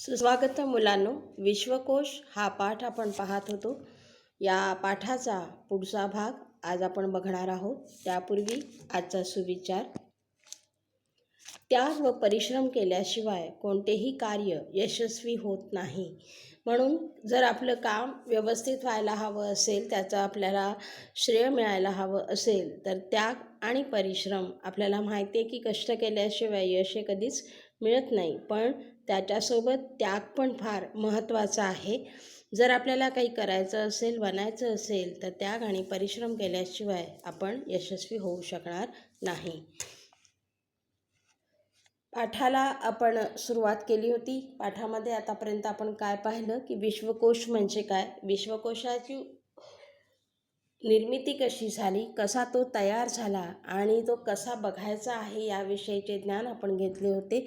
सुस्वागत मुलांनो. विश्वकोश हा पाठ आपण पाहत होतो. या पाठाचा पुढचा भाग आज आपण बघणार आहोत. त्यापूर्वी आजचा सुविचार: त्याग व परिश्रम केल्याशिवाय कोणतेही कार्य यशस्वी होत नाही. म्हणून जर आपलं काम व्यवस्थित व्हायला हवं असेल, त्याचं आपल्याला श्रेय मिळायला हवं असेल, तर त्याग आणि परिश्रम, आपल्याला माहिती आहे की कष्ट केल्याशिवाय यश हे कधीच मिळत नाही, पण त्याच्यासोबत त्याग पण फार महत्त्वाचा आहे. जर आपल्याला काही करायचं असेल, बनायचं असेल, तर त्याग आणि परिश्रम केल्याशिवाय आपण यशस्वी होऊ शकणार नाही. पाठाला आपण सुरुवात केली होती. पाठामध्ये आतापर्यंत आपण काय पाहिलं की विश्वकोश म्हणजे काय, विश्वकोशाची निर्मिती कशी झाली, कसा तो तयार झाला आणि तो कसा बघायचा आहे याविषयीचे ज्ञान आपण घेतले होते.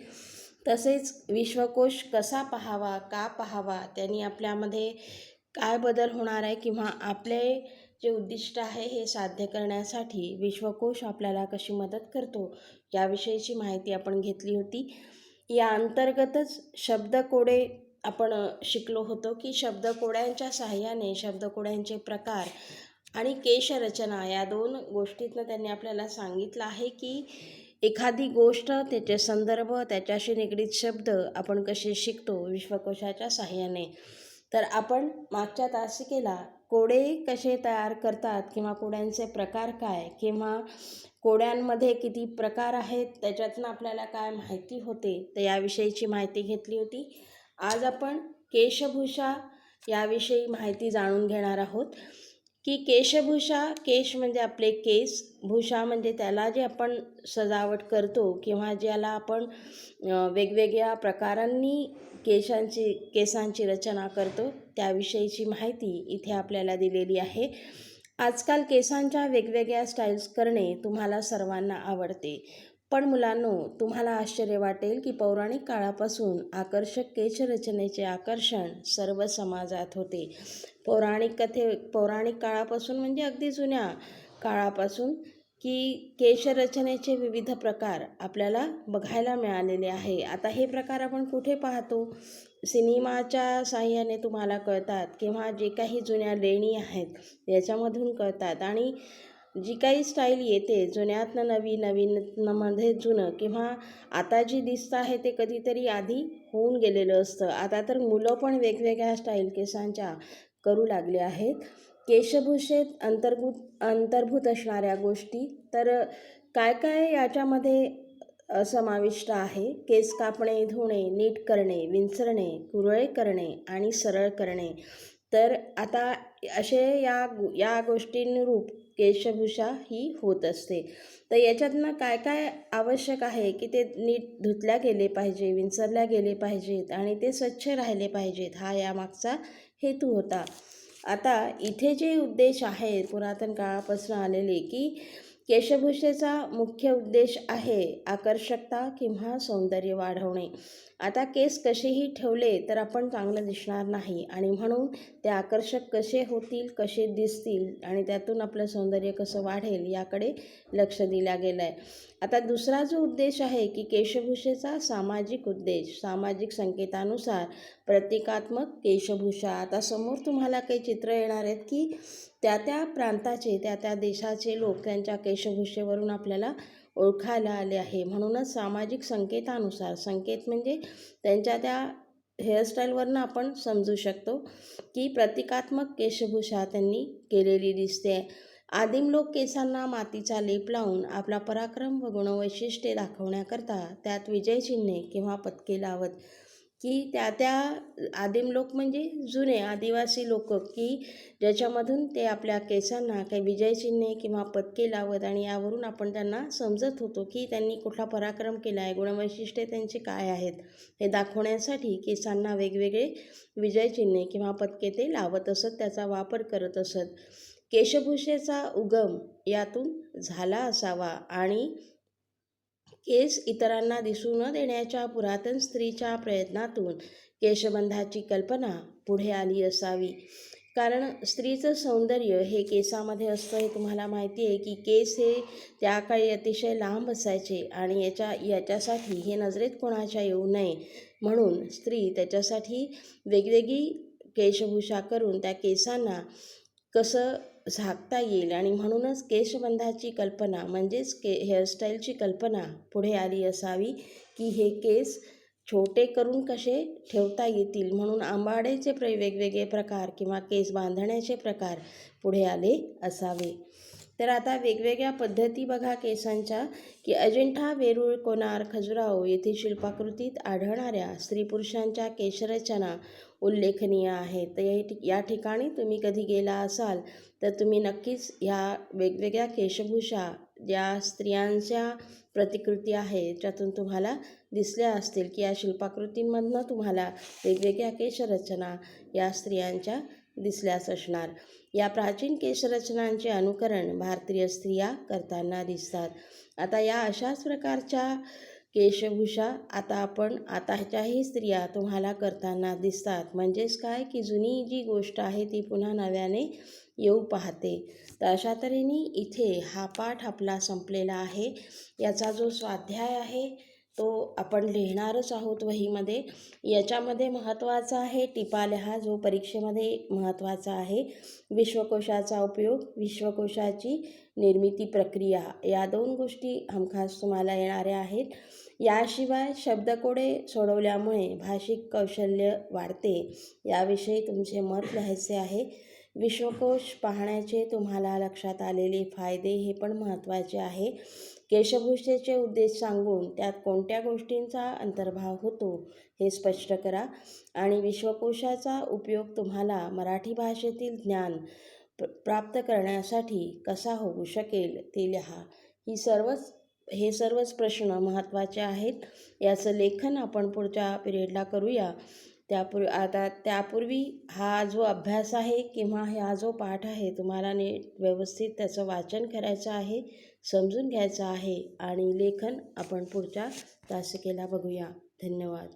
तसेच विश्वकोश कसा पाहावा, का पाहावा, त्यांनी आपल्यामध्ये काय बदल होणार आहे किंवा आपले जे उद्दिष्ट आहे हे साध्य करण्यासाठी विश्वकोश आपल्याला कशी मदत करतो याविषयीची माहिती आपण घेतली होती. या अंतर्गतच शब्दकोडे आपण शिकलो होतो की शब्दकोड्यांच्या सहाय्याने शब्दकोड्यांचे प्रकार आणि केशरचना या दोन गोष्टीतनं त्यांनी आपल्याला सांगितलं आहे की एखादी गोष्ट, त्याचे संदर्भ, त्याच्याशी निगडीत शब्द आपण कसे शिकतो विश्वकोशाच्या सहाय्याने. तर आपण मागच्या तासिकेला कोडे कसे तयार करतात किंवा कोड्यांचे प्रकार काय किंवा कोड्यांमध्ये किती प्रकार आहेत, त्याच्यातनं आपल्याला काय माहिती होते, तर याविषयीची माहिती घेतली होती. आज आपण केशभूषा याविषयी माहिती जाणून घेणार आहोत की केशभूषा, केश म्हणजे आपले केस, भूषा म्हणजे त्याला जे आपण सजावट करतो किंवा ज्याला आपण वेगवेगळ्या प्रकारांनी केसांची रचना करतो, त्याविषयीची माहिती इथे आपल्याला दिलेली आहे. आजकाल केसांच्या वेगवेगळ्या स्टाईल्स करणे तुम्हाला सर्वांना आवडते, पण मुलांनो, तुम्हाला आश्चर्य वाटेल की पौराणिक काळापासून आकर्षक केशरचनेचे आकर्षण सर्व समाजात होते. पौराणिक काळापासून म्हणजे अगदी जुन्या काळापासून की केशरचनेचे विविध प्रकार आपल्याला बघायला मिळालेले आहे. आता हे प्रकार आपण कुठे पाहतो? सिनेमाच्या साहाय्याने तुम्हाला कळतात किंवा जे काही जुन्या लेणी आहेत याच्यामधून कळतात. आणि जी काही स्टाईल येते जुन्यातनं नवीन, नवीनमध्ये जुनं, किंवा आता जी दिसतं आहे ते कधीतरी आधी होऊन गेलेलं असतं. आता तर मुलं पण वेगवेगळ्या स्टाईल केसांच्या करू लागले आहेत. केशभूषेत अंतर्भूत असणाऱ्या गोष्टी तर काय काय याच्यामध्ये समाविष्ट आहे? केस कापणे, धुणे, नीट करणे, विंचरणे, कुरळे करणे आणि सरळ करणे. तर आता असे या गोष्टींनुरूप केशभूषा ही होत असते. तर याच्यातनं काय काय आवश्यक आहे की ते नीट धुतल्या गेले पाहिजे, विंचरल्या गेले पाहिजेत आणि ते स्वच्छ राहिले पाहिजेत, हा यामागचा हेतू होता. आता इथे जे उद्देश आहेत पुरातन काळापासून आलेले की केशभूषेचा मुख्य उद्देश आहे आकर्षकता किंवा सौंदर्य वाढवणे. आता केस कसेही ठेवले तर आपण चांगलं दिसणार नाही आणि म्हणून ते आकर्षक कसे होतील, कसे दिसतील आणि त्यातून आपलं सौंदर्य कसं वाढेल याकडे लक्ष दिलं गेलं आहे. आता दुसरा जो उद्देश आहे की केशभूषेचा सामाजिक उद्देश, सामाजिक संकेतानुसार प्रतिकात्मक केशभूषा. आता समोर तुम्हाला काही चित्र येणार आहेत की त्या प्रांताचे, त्या देशाचे लोक त्यांच्या केशभूषेवरून आपल्याला ओळखायला आले आहे. म्हणूनच सामाजिक संकेतानुसार, संकेत म्हणजे त्यांच्या त्या हेअरस्टाईलवरनं आपण समजू शकतो की प्रतिकात्मक केशभूषा त्यांनी केलेली दिसते. आदिम लोक केसांना मातीचा लेप लावून आपला पराक्रम व गुणवैशिष्ट्ये दाखवण्याकरता त्यात विजयचिन्हे किंवा पदके लावत की त्या आदिम लोक म्हणजे जुने आदिवासी लोक की ज्याच्यामधून ते आपल्या केसांना काही विजयचिन्हे किंवा पदके लावत आणि यावरून आपण त्यांना समजत होतो की त्यांनी कुठला पराक्रम केला आहे, गुणवैशिष्ट्ये त्यांचे काय आहेत हे दाखवण्यासाठी केसांना वेगवेगळे विजयचिन्हे किंवा पदके ते लावत असत, त्याचा वापर करत असत. केशभूषेचा उगम यातून झाला असावा आणि केस इतरांना दिसू न देण्याच्या पुरातन स्त्रीच्या प्रयत्नातून केशबंधाची कल्पना पुढे आली असावी. कारण स्त्रीचं सौंदर्य हे केसामध्ये असतं हे तुम्हाला माहिती आहे की केस हे त्या काळी अतिशय लांब असायचे आणि याच्यासाठी हे नजरेत कोणाच्या येऊ नये म्हणून स्त्री त्याच्यासाठी वेगवेगळी केशभूषा करून त्या केसांना कसं झाकता येईल आणि म्हणूनच केशबंधाची कल्पना म्हणजेच हेअरस्टाईलची कल्पना पुढे आली असावी की हे केस छोटे करून कसे ठेवता येतील म्हणून आंबाड्याचे वेगवेगळे प्रकार किंवा केस बांधण्याचे प्रकार पुढे आले असावे. तर आता वेगवेगळ्या पद्धती बघा केसांच्या की अजिंठा, वेरूळ, कोणार्क, खजुराहो येथील शिल्पाकृतीत आढळणाऱ्या स्त्री पुरुषांच्या केशरचना उल्लेखनीय आहेत. तर या ठिकाणी तुम्ही कधी गेला असाल तर तुम्ही नक्कीच ह्या वेगवेगळ्या केशभूषा ज्या स्त्रियांच्या प्रतिकृती आहे त्यातून तुम्हाला दिसल्या असतील की या शिल्पाकृतींमधनं तुम्हाला वेगवेगळ्या केशरचना या स्त्रियांच्या दिसल्याच असणार. या प्राचीन केशरचनांचे अनुकरण भारतीय स्त्रिया करताना दिसतात. आता या अशाच प्रकारच्या केशभूषा आताच्याही स्त्रिया तुम्हाला करताना दिसतात. म्हणजेच काय की जुनी जी गोष्ट आहे ती पुन्हा नव्याने येऊ पाहते. तर अशा तऱ्हेने इथे हा पाठ आपला संपलेला आहे. याचा जो स्वाध्याय आहे तो आपण लिहिणारच आहोत वहीमध्ये. याच्यामध्ये महत्त्वाचा आहे टिपा लिहा जो परीक्षेमध्ये महत्त्वाचा आहे. विश्वकोशाचा उपयोग, विश्वकोशाची निर्मिती प्रक्रिया या 2 गोष्टी हमखास तुम्हाला येणाऱ्या आहेत. याशिवाय शब्दकोडे सोडवल्यामुळे भाषिक कौशल्य वाढते याविषयी तुमचे मत लिहायचे आहे. विश्वकोश पाहण्याचे तुम्हाला लक्षात आलेले फायदे हे पण महत्त्वाचे आहे. केशभूषेचे उद्देश सांगून त्यात कोणत्या गोष्टींचा अंतर्भाव होतो हे स्पष्ट करा आणि विश्वकोशाचा उपयोग तुम्हाला मराठी भाषेतील ज्ञान प्राप्त करण्यासाठी कसा होऊ शकेल ते लिहा. हे सर्वच प्रश्न महत्त्वाचे आहेत. याचं लेखन आपण पुढच्या पिरियडला करूया. त्यापूर्वी हा जो अभ्यास आहे किंवा हा जो पाठ आहे तुम्हाला व्यवस्थित त्याचं वाचन करायचं आहे, समजून घ्यायचं आहे आणि लेखन आपण पुढच्या तासिकेला बघूया. धन्यवाद.